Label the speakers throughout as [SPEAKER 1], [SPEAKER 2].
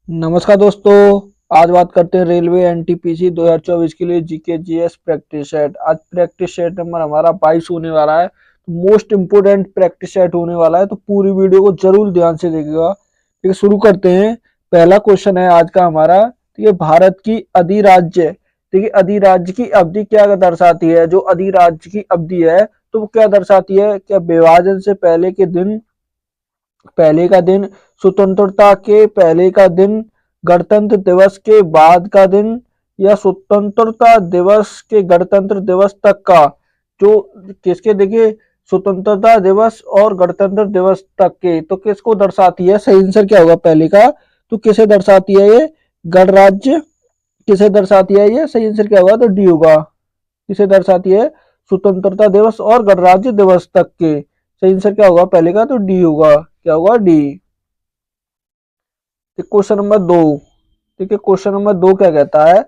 [SPEAKER 1] नमस्कार दोस्तों। आज बात करते हैं रेलवे एनटीपीसी 2024 के लिए जीके जीएस प्रैक्टिस सेट। आज प्रैक्टिस सेट नंबर हमारा 22 होने वाला है। मोस्ट इम्पोर्टेंट प्रैक्टिस सेट होने वाला है, तो पूरी वीडियो को जरूर ध्यान से देखिएगा। ठीक है, शुरू करते हैं। पहला क्वेश्चन है आज का हमारा। ठीक है, भारत की अधिराज्य, ठीक है, अधिराज्य की अवधि क्या दर्शाती है? जो अधिराज्य की अवधि है तो वो क्या दर्शाती है? क्या विभाजन से पहले के दिन, पहले का दिन, स्वतंत्रता के पहले का दिन, गणतंत्र दिवस के बाद का दिन, या स्वतंत्रता दिवस के गणतंत्र दिवस तक का? जो किसके, देखिए, स्वतंत्रता दिवस और गणतंत्र दिवस तक के, तो किसको दर्शाती है? सही आंसर क्या होगा पहले का? तो किसे दर्शाती है ये? गणराज्य। किसे दर्शाती है ये? सही आंसर क्या होगा? तो डी होगा। किसे दर्शाती है? स्वतंत्रता दिवस और गणराज्य दिवस तक के। सही आंसर क्या होगा पहले का? तो डी होगा। क्या होगा? डी। Question number 2। ठीक है, क्वेश्चन नंबर 2 क्या कहता है?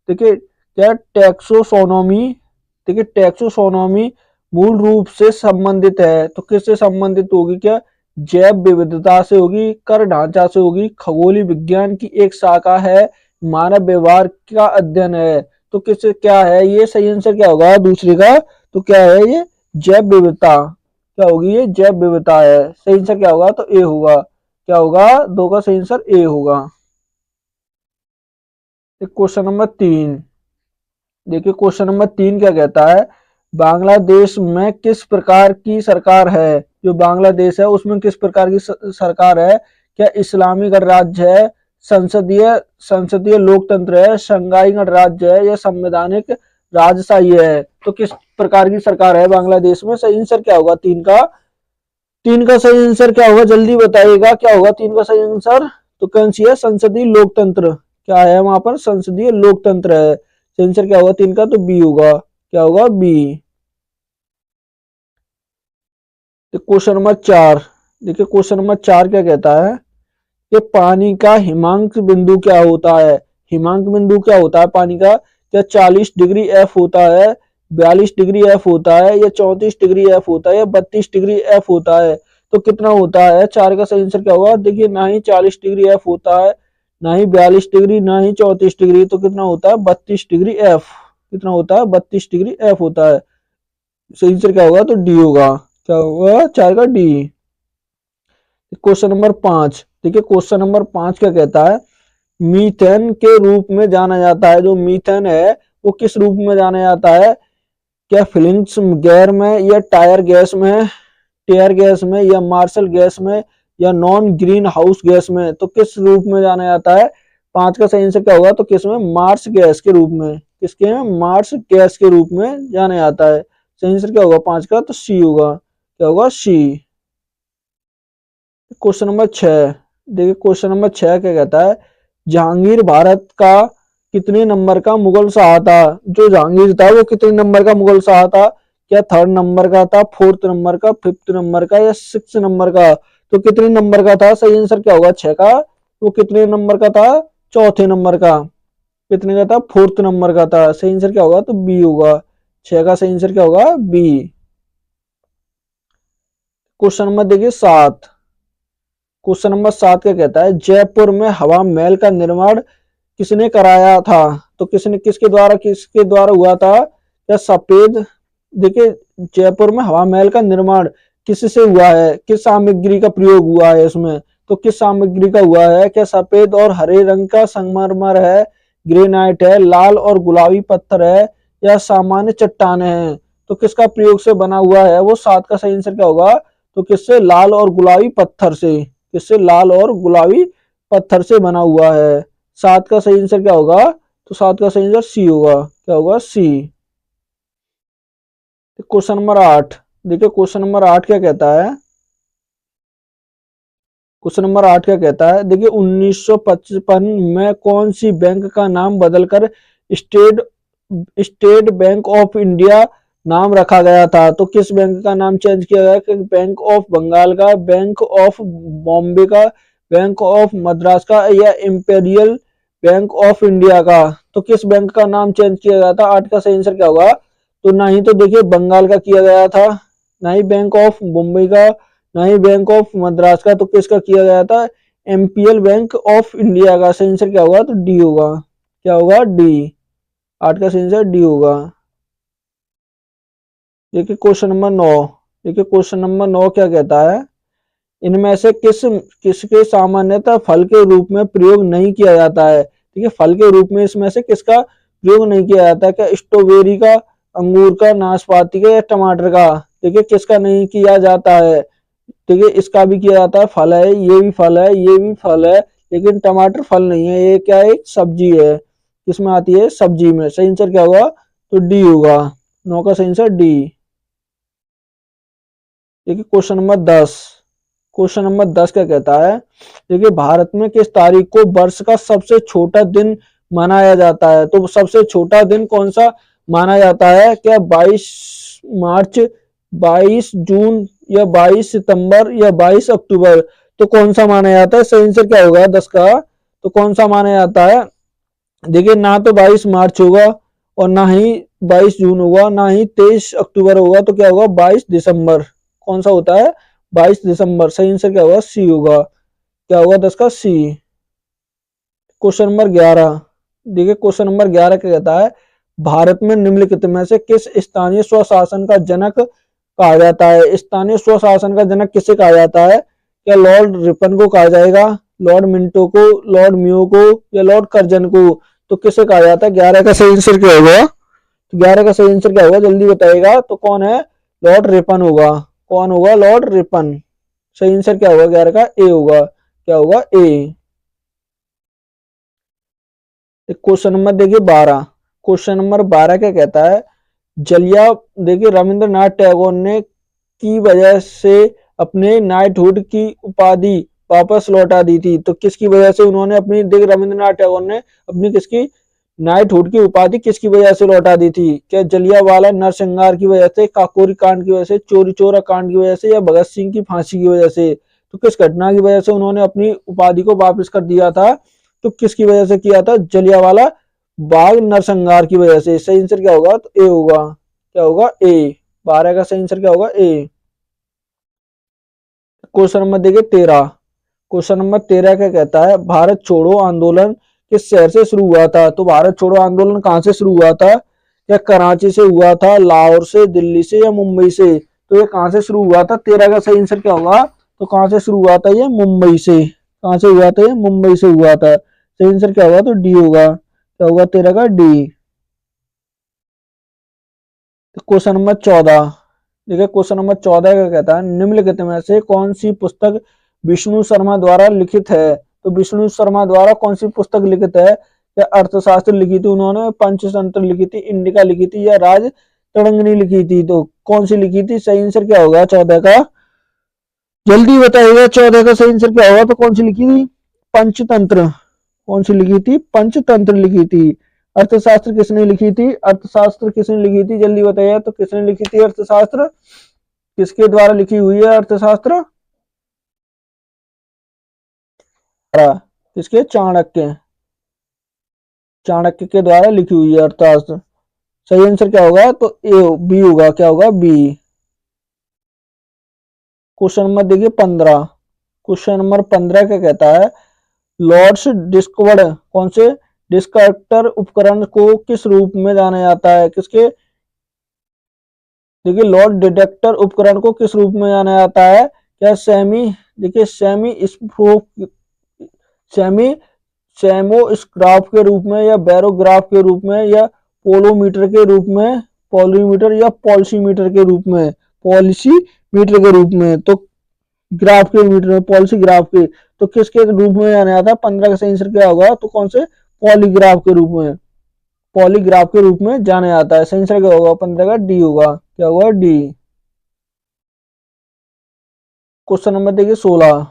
[SPEAKER 1] देखिए, क्या टैक्सोनोमी, ठीक है, टैक्सोनोमी मूल रूप से संबंधित है, तो किससे संबंधित होगी? क्या जैव विविधता से होगी, कर ढांचा से होगी, खगोलीय विज्ञान की एक शाखा है, मानव व्यवहार का अध्ययन है? तो किससे क्या है ये? सही आंसर क्या होगा दूसरे का? तो क्या है ये? जैव विविधता। क्या होगी ये? जैव विविधता है। सही आंसर क्या होगा? तो ए होगा। क्या होगा? दो का सही आंसर ए होगा। Question number 3। देखिए, क्वेश्चन नंबर 3 क्या कहता है? बांग्लादेश में किस प्रकार की सरकार है? जो बांग्लादेश है उसमें किस प्रकार की सरकार है? क्या इस्लामी गणराज्य है, संसदीय संसदीय लोकतंत्र है, संघाई गणराज्य है, या संवैधानिक राजशाही है? तो किस प्रकार की सरकार है बांग्लादेश में? सही आंसर क्या होगा तीन का? तीन का सही आंसर क्या होगा? जल्दी बताइएगा, क्या होगा तीन का सही आंसर? तो कौन सी है? संसदीय लोकतंत्र। क्या है वहां पर? संसदीय लोकतंत्र है। सही आंसर क्या होगा तीन का? तो बी होगा। क्या होगा? बी। तो क्वेश्चन नंबर 4। देखिए, क्वेश्चन नंबर 4 क्या कहता है कि पानी का हिमांक बिंदु क्या होता है? हिमांक बिंदु क्या होता है पानी का? क्या 40 डिग्री एफ होता है, 42 डिग्री एफ होता है, या 34 डिग्री एफ होता है, या 32 डिग्री एफ होता है? तो कितना होता है? चार का सही आंसर क्या होगा? देखिए, ना ही 40 डिग्री एफ होता है, ना ही 42 डिग्री, ना ही 34 डिग्री, तो कितना होता है? 32 डिग्री एफ। कितना होता है? 32 डिग्री एफ होता है। सही आंसर क्या होगा? तो डी होगा। क्या होगा? चार का डी। Question number 5। देखिए, क्वेश्चन नंबर 5 क्या कहता है? मीथेन के रूप में जाना जाता है, जो मीथेन है वो किस रूप में जाना जाता है? क्या फिलिंग्स गैर में, या टायर गैस में, टेयर गैस में, या मार्शल गैस में, या नॉन ग्रीन हाउस गैस में? तो किस रूप में जाना जाता है? पांच का सही आंसर क्या होगा? तो किस में? मार्स गैस के रूप में। किसके में? मार्स गैस के रूप में जाना जाता है। सही आंसर क्या होगा पांच का? तो सी होगा। क्या होगा? सी। Question number 6। देखिए, क्वेश्चन नंबर 6 क्या कहता है? जहांगीर भारत का कितने नंबर का मुगल शाह था? जो जहांगीर था वो कितने नंबर का मुगल शाह था? क्या थर्ड नंबर का था, फोर्थ नंबर का, फिफ्थ नंबर का, या सिक्स नंबर का? तो कितने नंबर का था? सही आंसर क्या होगा छह का? वो कितने नंबर का था? चौथे नंबर का। कितने का था? फोर्थ नंबर का था। सही आंसर क्या होगा? तो बी होगा। छह का सही आंसर क्या होगा? बी। क्वेश्चन नंबर देखिए 7। क्वेश्चन नंबर 7 क्या कहता है? जयपुर में हवा महल का निर्माण किसने कराया था? तो किसने, किसके द्वारा हुआ था? क्या सफेद, देखिए, जयपुर में हवा महल का निर्माण किससे हुआ है? किस सामग्री का प्रयोग हुआ है इसमें? तो किस सामग्री का हुआ है? क्या सफेद और हरे रंग का संगमरमर है, ग्रेनाइट है, लाल और गुलाबी पत्थर है, या सामान्य चट्टाने हैं? तो किसका प्रयोग से बना हुआ है वो? 7 का सही आंसर क्या होगा? तो किससे? लाल और गुलाबी पत्थर से। किससे? लाल और गुलाबी पत्थर से बना हुआ है। 7 का सही आंसर क्या होगा? तो 7 का सही आंसर सी होगा। क्या होगा? सी। Question number 8। देखिए, क्वेश्चन नंबर 8 क्या कहता है? क्वेश्चन नंबर 8 क्या कहता है? देखिए, 1955 में कौन सी बैंक का नाम बदलकर state state bank of India नाम रखा गया था? तो किस बैंक का नाम चेंज किया गया? कि बैंक ऑफ बंगाल का, बैंक ऑफ बॉम्बे का, बैंक ऑफ मद्रास का, या इंपेरियल बैंक ऑफ इंडिया का? तो किस बैंक का नाम चेंज किया गया था? 8 का सही आंसर क्या होगा? तो ना ही तो देखिए बंगाल का किया गया था, ना ही बैंक ऑफ मुंबई का, ना ही बैंक ऑफ मद्रास का, तो किसका किया गया था? एमपीएल बैंक ऑफ इंडिया का सही आंसर क्या होगा? तो डी होगा। क्या होगा? डी। 8 का सही आंसर डी होगा। देखिए क्वेश्चन नंबर 9। देखिए क्वेश्चन नंबर 9 क्या कहता है, इनमें से किसके सामान्यतः फल के रूप में प्रयोग नहीं किया जाता है? ठीक है, फल के रूप में इसमें से किसका प्रयोग नहीं किया जाता है? क्या स्ट्रॉबेरी का, अंगूर का, नाशपाती का या टमाटर का? देखिए किसका नहीं किया जाता है? देखिए इसका भी किया जाता है, फल है, ये भी फल है, ये भी फल है, लेकिन टमाटर फल नहीं है, ये क्या है? एक सब्जी है। किसमें आती है? सब्जी में। सही आंसर क्या होगा? तो डी होगा। 9 का सही आंसर डी। देखिए क्वेश्चन नंबर 10। क्वेश्चन नंबर 10 क्या कहता है, देखिए भारत में किस तारीख को वर्ष का सबसे छोटा दिन मनाया जाता है? तो सबसे छोटा दिन कौन सा माना जाता है? क्या 22 मार्च, 22 जून या 22 सितंबर या 22 अक्टूबर? तो कौन सा माना जाता है? सही आंसर क्या होगा 10 का? तो कौन सा माना जाता है? देखिए ना तो 22 मार्च होगा और ना ही 22 जून होगा, ना ही 23 अक्टूबर होगा, तो क्या होगा? 22 दिसंबर। कौन सा होता है? 22 दिसंबर। सही आंसर क्या होगा? सी होगा। क्या होगा 10 का? सी। Question number 11। देखिए क्वेश्चन नंबर 11 क्या कहता है, भारत में निम्नलिखित में से किस स्थानीय स्वशासन का जनक कहा जाता है? स्थानीय स्वशासन का जनक किसे कहा जाता है? क्या लॉर्ड रिपन को कहा जाएगा, लॉर्ड मिंटो को, लॉर्ड म्यो को या लॉर्ड कर्जन को? तो किसे कहा जाता है? 11 का सही आंसर क्या होगा? तो 11 का सही आंसर क्या होगा? जल्दी बताइएगा। तो कौन है? लॉर्ड रिपन होगा। कौन होगा? Lord Ripon. सही आंसर क्या होगा? 11 का ए होगा। क्या होगा? ए। क्वेश्चन नंबर देखिए 12। क्वेश्चन नंबर 12 क्या कहता है, जलिया, देखिए रविंद्रनाथ टैगोर ने की वजह से अपने नाइटहुड की उपाधि वापस लौटा दी थी? तो किसकी वजह से उन्होंने अपनी, देखिए रविंद्रनाथ टैगोर ने अपनी किसकी नाइटहुड की उपाधि किसकी वजह से लौटा दी थी? क्या जलियांवाला नरसंहार की वजह से, काकोरी कांड की वजह से, चोरी चोरा कांड की वजह से या भगत सिंह की फांसी की वजह से? तो किस घटना की वजह से उन्होंने अपनी उपाधि को वापस कर दिया था? तो किसकी वजह से किया था? जलियांवाला बाग नरसंहार की वजह से। सही आंसर क्या होगा? तो ए होगा। क्या होगा? ए। 12 का सही आंसर क्या होगा? ए। क्वेश्चन नंबर देखिए 13। क्वेश्चन नंबर 13 क्या कहता है, भारत छोड़ो आंदोलन किस शहर से शुरू हुआ था? तो भारत छोड़ो आंदोलन कहां से शुरू हुआ था? क्या कराची से हुआ था, लाहौर से, दिल्ली से या मुंबई से? तो ये कहां से शुरू हुआ था? 13 का सही आंसर क्या होगा? तो कहां से शुरू हुआ था? ये मुंबई से। कहां से हुआ था? ये मुंबई से हुआ था। सही आंसर क्या होगा? तो डी होगा। क्या होगा? 13 का डी। Question number 14। देखिए क्वेश्चन नंबर 14 का कहता है, निम्नलिखित में से कौन सी पुस्तक विष्णु शर्मा द्वारा लिखित है? तो विष्णु शर्मा द्वारा कौन सी पुस्तक लिखित है? क्या अर्थशास्त्र लिखी थी उन्होंने, पंचतंत्र लिखी थी, इंडिका लिखी थी या राज तरंगिणी लिखी थी? तो कौन सी लिखी थी? सही आंसर क्या होगा 14 का? जल्दी बताइएगा। 14 का सही आंसर क्या होगा? तो कौन सी लिखी थी? पंचतंत्र। कौन सी लिखी थी? पंचतंत्र लिखी थी। अर्थशास्त्र किसने लिखी थी? अर्थशास्त्र किसने लिखी थी? जल्दी बताइए। तो किसने लिखी थी अर्थशास्त्र? किसके द्वारा लिखी हुई है अर्थशास्त्र? किसके? चाणक्य। चाणक्य के द्वारा लिखी हुई है अर्थशास्त्र। सही आंसर क्या होगा? तो ए बी होगा। क्या होगा? बी। क्वेश्चन नंबर देखिए 15। क्वेश्चन नंबर 15 क्या कहता है, लॉर्ड्स डिस्कवर्ड कौन से डिस्क्रिप्टर उपकरण को किस रूप में जाना जाता है? किसके? देखिए लॉर्ड डिटेक्टर उपकरण को किस रूप में जाना जाता है? क्या सेमी, देखिए सेमी स्प्रोक, सेमी सेमोस्ग्राफ के रूप में या बैरोग्राफ के रूप में या पोलोमीटर के रूप में, पॉलीमीटर या पॉलिसीमीटर के रूप में? पॉलिसी मीटर के रूप में। तो ग्राफ के मीटर में, पॉलिसी ग्राफ के। तो किसके रूप में जाना जाता है? 15 का सही आंसर क्या होगा? तो कौन से? पॉलीग्राफ के रूप में। पॉलीग्राफ के रूप में जाना जाता है। सही आंसर क्या होगा? 15 का डी होगा। क्या होगा? डी। क्वेश्चन नंबर देखिए 16।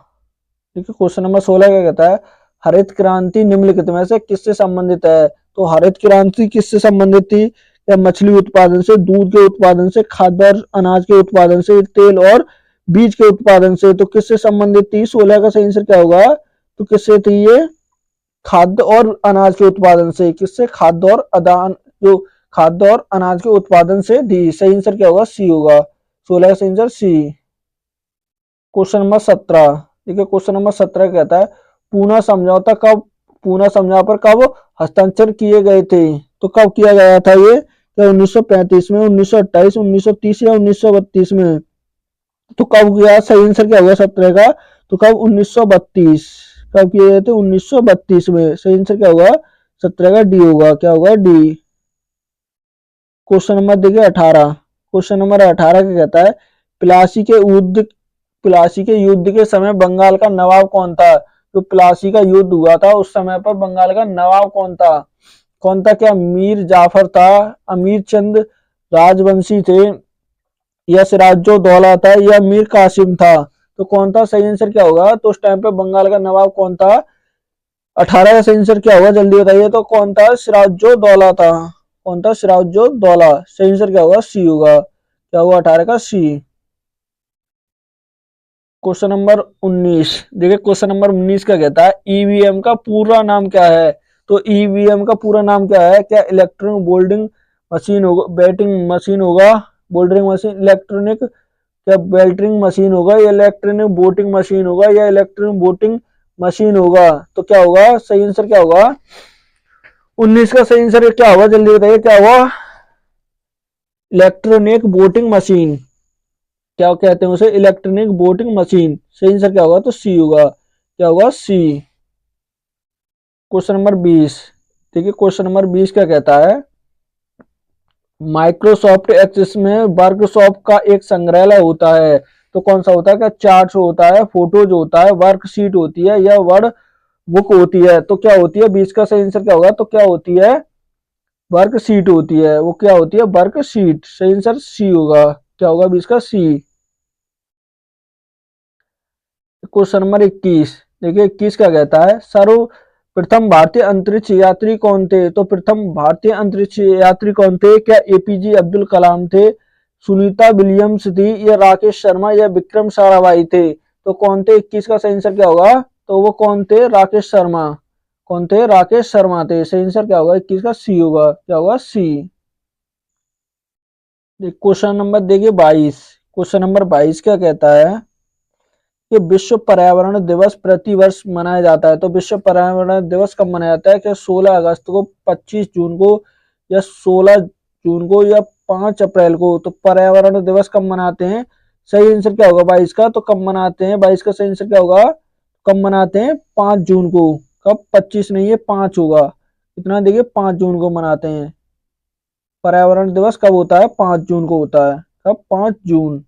[SPEAKER 1] देखिए क्वेश्चन नंबर 16 क्या कहता है, हरित क्रांति निम्नलिखित में से किससे संबंधित है? तो हरित क्रांति किससे संबंधित थी? या मछली उत्पादन से, दूध के उत्पादन से, खाद्य और अनाज के उत्पादन से, तेल और बीज के उत्पादन से? तो किससे संबंधित थी? 16 का सही आंसर क्या होगा? तो किससे थी ये? खाद्य और अनाज के उत्पादन से। किससे? खाद्य और अदान, जो खाद्य और अनाज के उत्पादन से थी। सही आंसर क्या होगा? सी होगा। 16 का सही आंसर सी। Question number 17। देखिए क्वेश्चन नंबर 17 कहता है, पूना समझौता कब, पूना समझौता पर कब हस्ताक्षर किए गए थे? तो कब किया गया था ये? क्या 1935 में, 1928, 1930 या 1932 में? तो कब किया? सही आंसर क्या होगा 17 का? तो कब? 1932। कब किए गए थे? 1932 में। सही आंसर क्या होगा? 17 का डी होगा। क्या होगा? डी। क्वेश्चन नंबर देखिए 18। क्वेश्चन नंबर 18 क्या कहता है? प्लासी के युद्ध, प्लासी के युद्ध के समय बंगाल का नवाब कौन था? जो प्लासी का युद्ध हुआ था उस समय पर बंगाल का नवाब कौन था? कौन था? क्या मीर जाफर था, अमीर चंद राजवंशी थे, या सिराजुद्दौला था, या मीर कासिम था? तो कौन था? सही आंसर क्या होगा? तो उस टाइम पे बंगाल का नवाब कौन था? 18 का सही आंसर क्या होगा? जल्दी बताइए। तो कौन था? सिराजुद्दौला था। कौन था? सिराजुद्दौला। सही आंसर क्या होगा? सी होगा। क्या होगा? 18 का सी। क्वेश्चन नंबर 19 देखिए। क्वेश्चन नंबर 19 क्या कहता है? ईवीएम का पूरा नाम क्या है? तो ईवीएम का पूरा नाम क्या है? क्या इलेक्ट्रॉनिक बोल्डिंग मशीन होगा, बैटिंग मशीन होगा, बोल्डरिंग मशीन, इलेक्ट्रॉनिक क्या बैल्टरिंग मशीन होगा, या इलेक्ट्रॉनिक वोटिंग मशीन होगा, या इलेक्ट्रॉनिक वोटिंग मशीन होगा? तो क्या होगा? सही आंसर क्या होगा? 19 का सही आंसर क्या होगा? जल्दी बताइए। क्या होगा? Electronic voting machine. क्या कहते हैं उसे? Electronic voting machine. सही आंसर क्या होगा? तो सी होगा। क्या होगा? सी। क्वेश्चन नंबर 20 देखिए। क्वेश्चन नंबर 20 क्या कहता है? माइक्रोसॉफ्ट एक्सेस में वर्कशॉप का एक संग्रहालय होता है। तो कौन सा होता है? क्या चार्ट होता है, फोटोज होता है, वर्कशीट होती है, या वर्ड बुक होती है? तो क्या होती है? 20 का सही आंसर क्या होगा? तो क्या होती है? वर्कशीट होती है। वो क्या होती है? वर्कशीट। सही आंसर सी होगा। क्या होगा? 20 का सी। क्वेश्चन नंबर 21 देखिए। 21 क्या कहता है? सर्वप्रथम भारतीय अंतरिक्ष यात्री कौन थे? तो प्रथम भारतीय अंतरिक्ष यात्री कौन थे? क्या एपीजे अब्दुल कलाम थे, सुनीता विलियम्स थी, या राकेश शर्मा, या विक्रम साराभाई थे? तो कौन थे? 21 का सही आंसर क्या होगा? तो वो कौन थे? राकेश शर्मा। कौन थे? राकेश शर्मा थे। सही आंसर क्या होगा? 21 का सी होगा। क्या होगा? सी। क्वेश्चन नंबर देखिए 22। क्वेश्चन नंबर 22 क्या कहता है? कि विश्व पर्यावरण दिवस प्रति वर्ष मनाया जाता है। तो विश्व पर्यावरण दिवस कब मनाया जाता है? क्या 16 अगस्त को, 25 जून को, या 16 जून को, या 5 अप्रैल को? तो पर्यावरण दिवस कब मनाते हैं? सही आंसर क्या होगा 22 का? तो कब मनाते हैं? 22 का सही आंसर क्या होगा? कब मनाते हैं? 5 जून को। कब? 25 नहीं है, 5 होगा। कितना? देखिए 5 जून को मनाते हैं। पर्यावरण दिवस कब होता है? 5 जून को होता है। कब? 5 जून।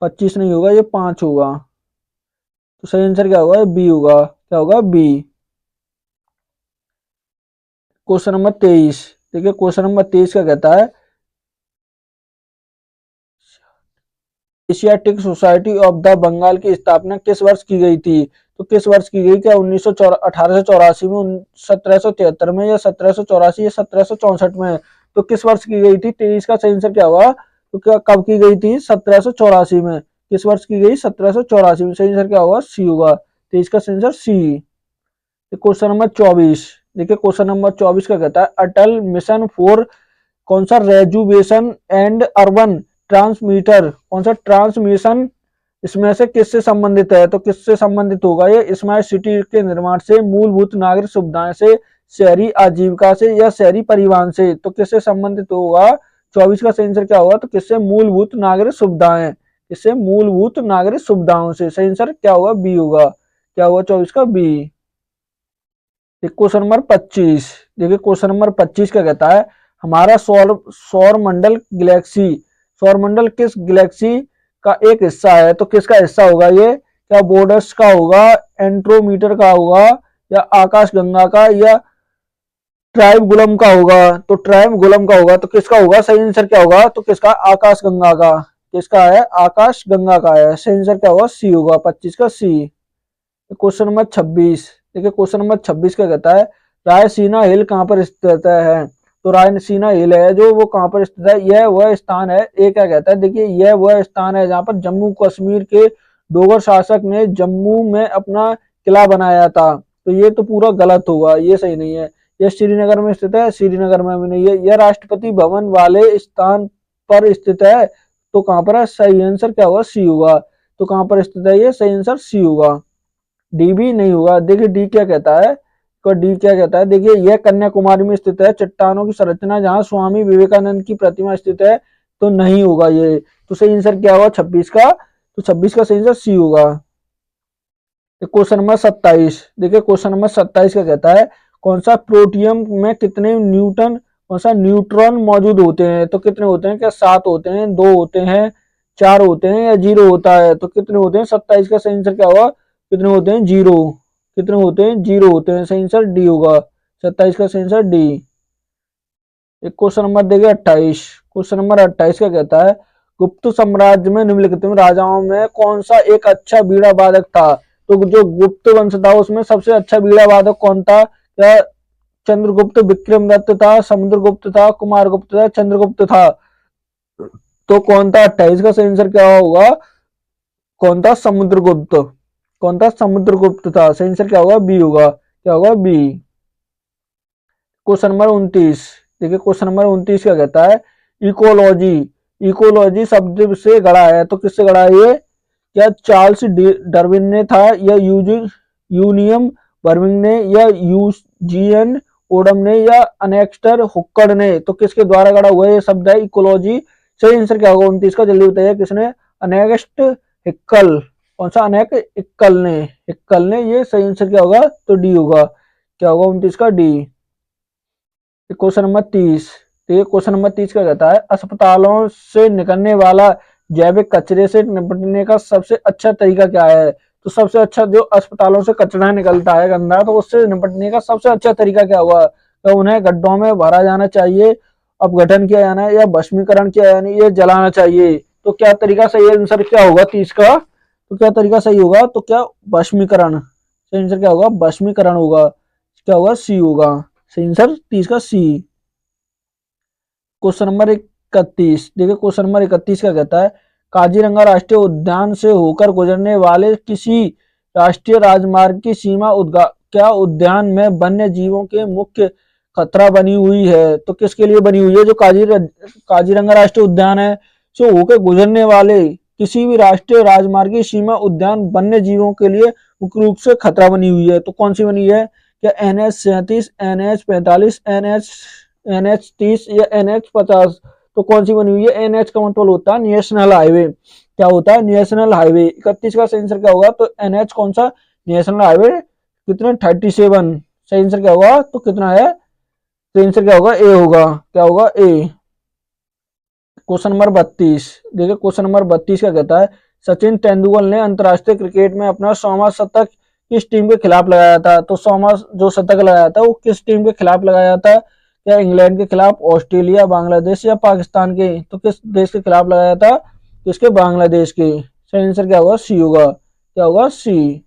[SPEAKER 1] 25 नहीं होगा, ये 5 होगा। तो सही आंसर क्या होगा? बी होगा। क्या होगा? बी। क्वेश्चन नंबर 23 देखिए। क्वेश्चन नंबर 23 क्या कहता है? Asiatic Society of the Bengal की स्थापना किस वर्ष की गई थी? तो किस वर्ष की गई? क्या 1884 में, 1773 में, या 1784, या 1764 में? तो किस वर्ष की गई थी? 23 का सही आंसर क्या होगा? तो क्या कब की गई थी? 1784 में। किस वर्ष की गई? 1784 में। सही आंसर क्या होगा? सी होगा। 23 का सही आंसर सी। क्वेश्चन नंबर 24 देखिए। क्वेश्चन नंबर 24 का कहता है? अटल मिशन फॉर कौन सा रेजुवेशन एंड अर्बन ट्रांसमीटर, कौन सा ट्रांसमिशन इसमें से किससे संबंधित है? तो किससे संबंधित होगा ये? स्मार्ट सिटी के निर्माण से, मूलभूत नागरिक सुविधाएं से, शहरी आजीविका से, या शहरी परिवहन से? तो किससे संबंधित होगा? 24 का सही आंसर क्या होगा? तो किससे? मूलभूत नागरिक सुविधाएं। किससे? मूलभूत नागरिक सुविधाओं से। सही आंसर क्या होगा? बी होगा। क्या होगा? 24 का बी। क्वेश्चन नंबर 25 देखिए। क्वेश्चन नंबर 25 क्या कहता है? हमारा सौर सौर मंडल गैलेक्सी, सौर मंडल किस गैलेक्सी का एक हिस्सा है? तो किसका हिस्सा होगा ये? क्या बोर्डस का होगा, एंड्रोमीटर का होगा, या आकाश गंगा का, या ट्राइबुलम का होगा? तो ट्राइबुलम का होगा। तो किसका होगा? सही आंसर क्या होगा? तो किसका? आकाश गंगा का। किसका है? आकाश गंगा का है। सही आंसर क्या होगा? सी होगा। 25 का सी। क्वेश्चन नंबर 26 देखिए। क्वेश्चन नंबर 26 क्या कहता है? रायसीना हिल कहाँ पर स्थित है? तो रायसीना हिल है जो, वो कहाँ पर स्थित है? यह वह स्थान है, ये क्या कहता है? देखिए यह वह स्थान है जहाँ पर जम्मू कश्मीर के डोगर शासक ने जम्मू में अपना किला बनाया था। तो ये तो पूरा गलत होगा, ये सही नहीं है। यह श्रीनगर में स्थित है, श्रीनगर में भी नहीं है। यह राष्ट्रपति भवन वाले स्थान पर स्थित है। तो कहाँ पर है? सही आंसर क्या होगा? सी होगा। तो कहाँ पर स्थित है ये? सही आंसर सी होगा। डी भी नहीं होगा। देखिए डी क्या कहता है, तो डी क्या कहता है, देखिए यह कन्याकुमारी में स्थित है, चट्टानों की संरचना जहां स्वामी विवेकानंद की प्रतिमा स्थित है, तो नहीं होगा ये। तो सही आंसर क्या होगा 26 का, तो 26 का सही आंसर सी होगा। क्वेश्चन नंबर 27, देखिए क्वेश्चन नंबर 27 क्या कहता है, कौन सा प्रोटियम में कितने न्यूटन, कौन सा न्यूट्रॉन मौजूद होते हैं, तो कितने होते हैं, क्या 7 होते हैं, 2 होते हैं, 4 होते हैं या 0 होता है, तो कितने होते हैं, 27 का सही आंसर क्या होगा, कितने होते हैं, 0, कितने होते हैं, 0 होते हैं, सही आंसर डी होगा, 27 का सही आंसर डी। एक क्वेश्चन नंबर देखिए 28, क्वेश्चन नंबर 28 क्या कहता है, गुप्त साम्राज्य में निम्नलिखित में राजाओं में कौन सा एक अच्छा बीड़ा वादक था, तो जो गुप्त वंश था उसमें सबसे अच्छा बीड़ा वादक कौन था, क्या चंद्रगुप्त, विक्रमदत्त था, समुद्रगुप्त था, कुमारगुप्त था, चंद्रगुप्त था, तो कौन था, 28 का सही आंसर क्या होगा, कौन था, समुद्रगुप्त, कौन था, समुद्रगुप्त था, सही आंसर क्या होगा, बी होगा, क्या होगा, बी। क्वेश्चन नंबर 29, देखिए क्वेश्चन नंबर 29 क्या कहता है, इकोलॉजी, इकोलॉजी शब्द से गढ़ा है, तो किससे गढ़ा है ये, क्या चार्ल्स डार्विन ने था, या यूनियम बर्मिंग ने, या यूजीएन ओडम ने, या अनेक्स्टर हुक्कड़ ने, तो किसके द्वारा गढ़ा हुआ ये शब्द है इकोलॉजी, सही आंसर क्या होगा 29 का, जल्दी बताइए किसने, अनेक्स्ट हिक्कल, कौन सा, अनेक इक्कल ने, इक्कल ने, ये सही आंसर क्या होगा, तो डी होगा, क्या होगा 29 का डी। क्वेश्चन नंबर 30, तो ये क्वेश्चन नंबर 30 क्या कहता है, अस्पतालों से निकलने वाला जैविक कचरे से निपटने का सबसे अच्छा तरीका क्या है, तो सबसे अच्छा जो अस्पतालों से कचरा निकलता है गंदा, तो उससे निपटने का सबसे अच्छा तरीका क्या होगा, तो उन्हें गड्ढों में भरा जाना चाहिए, अपघटन किया जाना है, या भस्मीकरण किया जाना है, या जलाना चाहिए, तो क्या तरीका सही आंसर क्या होगा 30 का, तो क्या तरीका सही होगा, तो क्या भस्मीकरण, सही आंसर क्या होगा, भस्मीकरण होगा, क्या होगा, सी होगा, सही आंसर 30 का सी। क्वेश्चन नंबर 31, देखिए क्वेश्चन नंबर 31 क्या कहता है, काजीरंगा राष्ट्रीय उद्यान से होकर गुजरने वाले किसी राष्ट्रीय राजमार्ग की सीमा क्या उद्यान में वन्य जीवों के मुख्य खतरा बनी हुई है, तो किसके लिए बनी हुई है, जो काजीरंगा राष्ट्रीय उद्यान है से होकर गुजरने वाले किसी भी राष्ट्रीय राजमार्ग की सीमा उद्यान वन्य जीवों के लिए मुख्य रूप से खतरा बनी हुई है, तो कौन सी बनी है, क्या NH37, NH45, NH30 या NH50, तो कौन सी बनी हुई है, NH का मतलब होता है नेशनल हाईवे, क्या होता है, नेशनल हाईवे। 31 का सही आंसर क्या होगा, तो NH कौन सा, नेशनल हाईवे कितना 37, सही आंसर क्या होगा, तो कितना है, सही आंसर क्या होगा, ए होगा, क्या होगा, ए। क्वेश्चन नंबर 32, देखिए क्वेश्चन नंबर 32 क्या कहता है, सचिन तेंदुलकर ने अंतरराष्ट्रीय क्रिकेट में अपना 100वां शतक किस टीम के खिलाफ लगाया था, तो 100वां जो शतक लगाया था वो किस टीम के खिलाफ लगाया था, क्या इंग्लैंड के खिलाफ, ऑस्ट्रेलिया, बांग्लादेश या पाकिस्तान के, तो किस देश के खिलाफ लगाया था, किसके, बांग्लादेश के, सही आंसर क्या होगा, सी होगा, क्या होगा, सी।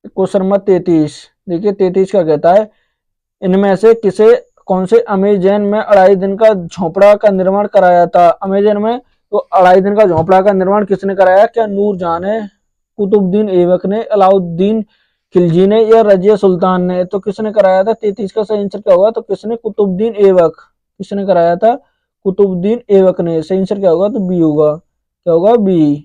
[SPEAKER 1] क्वेश्चन नंबर 33, देखिए 33 क्या कहता है, इनमें से किसे, कौन से अमेजन में 2.5 दिन का झोपड़ा का निर्माण कराया था, अमेजन में तो 2.5 दिन का झोपड़ा का निर्माण किसने कराया, क्या नूरजहां ने, कुतुबुद्दीन ऐबक ने, अलाउद्दीन खिलजी ने, या रजिया सुल्तान ने, तो किसने कराया था, 33 का सही आंसर क्या होगा, तो किसने, कुतुबुद्दीन ऐबक, किसने कराया था, कुतुबुद्दीन ऐबक ने, सही आंसर क्या होगा, तो बी होगा, क्या होगा, बी।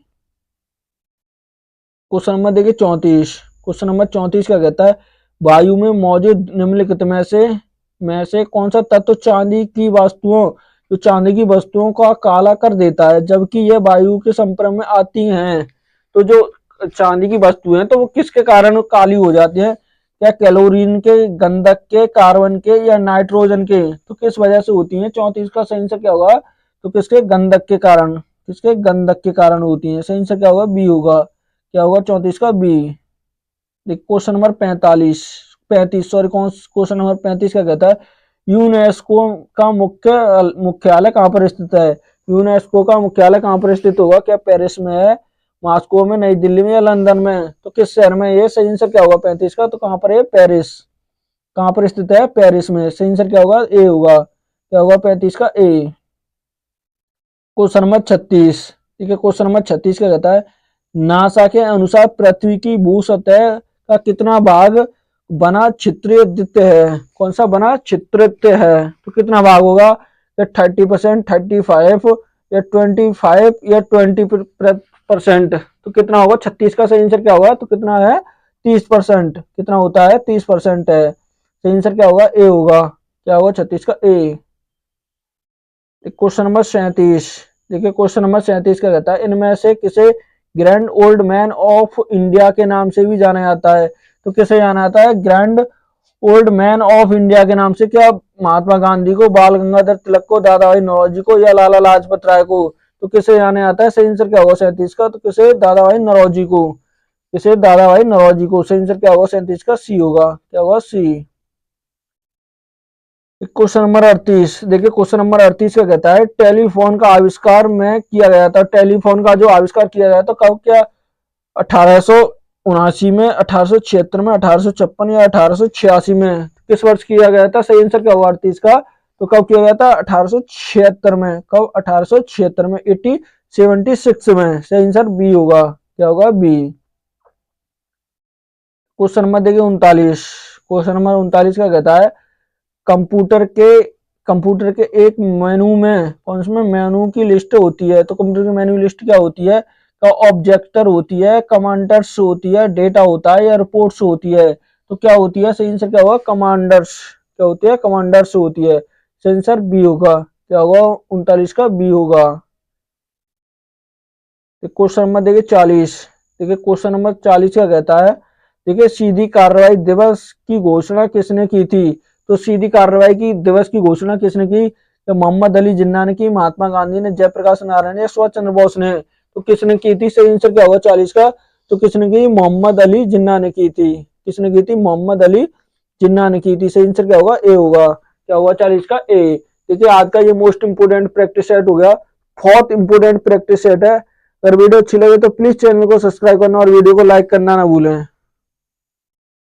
[SPEAKER 1] क्वेश्चन नंबर देखिए 34, क्वेश्चन नंबर 34 क्या कहता है, वायु में मौजूद निम्नलिखित में से कौन सा तत्व चांदी की वस्तुओं, जो चांदी की वस्तुओं का काला कर देता है जबकि यह वायु के संपर्क में आती हैं, तो जो चांदी की वस्तु है तो वो किसके कारण काली हो जाती है, क्या क्लोरीन के, गंधक के, कार्बन के, या नाइट्रोजन के, तो किस वजह से होती है, 34 का सही आंसर क्या होगा, तो किसके, गंधक के कारण, किसके, गंधक के कारण होती है, सही आंसर क्या होगा, बी होगा, क्या होगा 34 का B. Question number 35 sorry, question number 35 क्या कहता है, यूनेस्को का मुख्यालय कहाँ पर स्थित है, यूनेस्को का मुख्यालय कहाँ पर स्थित होगा, क्या पेरिस में है, मॉस्को में, नई दिल्ली में, या लंदन में, तो किस शहर में, ये सही आंसर क्या होगा 35 का, तो कहाँ पर है, पेरिस, कहाँ पर स्थित है, पेरिस में, सही आंसर क्या होगा, ए होगा, क्या होगा 35 का ए। क्वेश्चन नंबर 36, ठीक है, क्वेश्चन नंबर 36 क्या कहता है, नासा के अनुसार पृथ्वी की भू सतह का कितना भाग बना छिद्रित है, कौन सा बना छिद्रित है, तो कितना भाग होगा, या 30%, 35 या 25 या 30%। तो कितना होगा, 36 का सही आंसर क्या होगा, तो कितना है 30%, कितना होता है 30% है। सही आंसर क्या होगा, ए होगा। क्या होगा 36 का ए। क्वेश्चन नंबर 37, देखिए क्वेश्चन नंबर 37 क्या कहता है, इनमें से किसे grand old man of India के नाम से भी जाना जाता है। तो किसे जाना जाता है grand old man of India के नाम से, क्या महात्मा गांधी को, बाल गंगाधर तिलक को, दादा भाई नौरोजी को, या लाला लाजपत राय को। तो किसे जाना जाता है, सही आंसर क्या होगा 37 का, तो किसे दादा भाई नौरोजी को, किसे दादा भाई नौरोजी को। सही आंसर क्या होगा 37 का, सी होगा। क्या होगा, सी। क्वेश्चन नंबर 38, देखिए क्वेश्चन नंबर 38 क्या कहता है, टेलीफोन का आविष्कार में किया गया था। टेलीफोन का जो आविष्कार किया गया था कब, क्या 1879 में, 1876 में, 1856 या 1886 में, किस वर्ष किया गया था। सही आंसर क्या होगा 38 का, तो कब किया गया था 1876 में। कब, 1876 में, 1876 में। सही आंसर बी होगा। क्या होगा, बी। क्वेश्चन नंबर देखिए 39, क्वेश्चन नंबर 39 क्या कहता है, कंप्यूटर के कंप्यूटर के एक मेनू में, कौन से मेनू की लिस्ट होती है। तो कंप्यूटर की मेनू लिस्ट क्या होती है, तो ऑब्जेक्टर होती है, कमांडर्स होती है, डेटा होता है, या रिपोर्ट्स होती है। तो क्या होती है, सही आंसर क्या होगा, कमांडर्स। क्या होती है, कमांडर्स होती है। सही आंसर बी होगा। क्या होगा 39 का, बी होगा। क्वेश्चन नंबर देखिए 40, देखिए क्वेश्चन नंबर 40 क्या कहता है, देखिए सीधी कार्रवाई दिवस की घोषणा किसने की थी। तो सीधी कार्रवाई की दिवस की घोषणा किसने की, तो मोहम्मद अली जिन्ना ने की, महात्मा गांधी ने, जयप्रकाश नारायण या सुभाष चंद्र बोस ने। तो किसने की थी, सही आंसर क्या होगा 40 का, तो किसने की, मोहम्मद अली जिन्ना ने की थी। किसने की थी, मोहम्मद अली जिन्ना ने की थी। सही आंसर क्या होगा, ए होगा। क्या होगा 40 का, ए। देखिए आज का ये मोस्ट इंपोर्टेंट प्रैक्टिस सेट हो गया, बहुत इंपोर्टेंट प्रैक्टिस सेट है। अगर वीडियो अच्छी लगे तो प्लीज चैनल को सब्सक्राइब करना और वीडियो को लाइक करना ना भूलें।